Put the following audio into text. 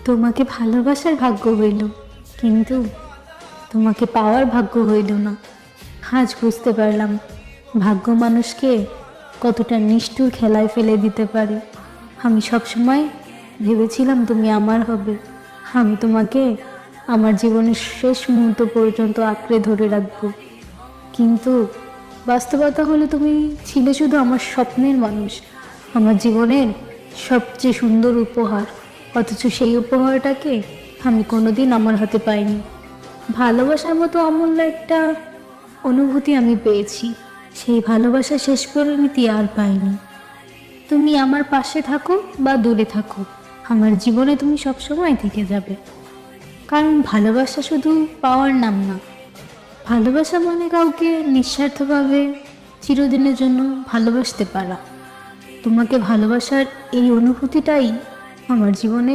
তোমাকে ভালোবাসার ভাগ্য হইল, কিন্তু তোমাকে পাওয়ার ভাগ্য হইল না। আজ বুঝতে পারলাম ভাগ্য মানুষকে কতটা নিষ্ঠুর খেলায় ফেলে দিতে পারে। আমি সবসময় ভেবেছিলাম তুমি আমার হবে। আমি তোমাকে আমার জীবনের শেষ মুহূর্ত পর্যন্ত আঁকড়ে ধরে রাখবো, কিন্তু বাস্তবতা হলো তুমি ছিলে শুধু আমার স্বপ্নের মানুষ, আমার জীবনের সবচেয়ে সুন্দর উপহার। অথচ সেই উপহারটাকে আমি কোনোদিন আমার হাতে পাইনি। ভালোবাসার মতো অমূল্য একটা অনুভূতি আমি পেয়েছি, সেই ভালোবাসা শেষ পরিণতি আর পাইনি। তুমি আমার পাশে থাকো বা দূরে থাকো, আমার জীবনে তুমি সবসময় থেকে যাবে। কারণ ভালোবাসা শুধু পাওয়ার নাম না, ভালোবাসা মানে কাউকে নিঃস্বার্থভাবে চিরদিনের জন্য ভালোবাসতে পারা। তোমাকে ভালোবাসার এই অনুভূতিটাই আমার জীবনে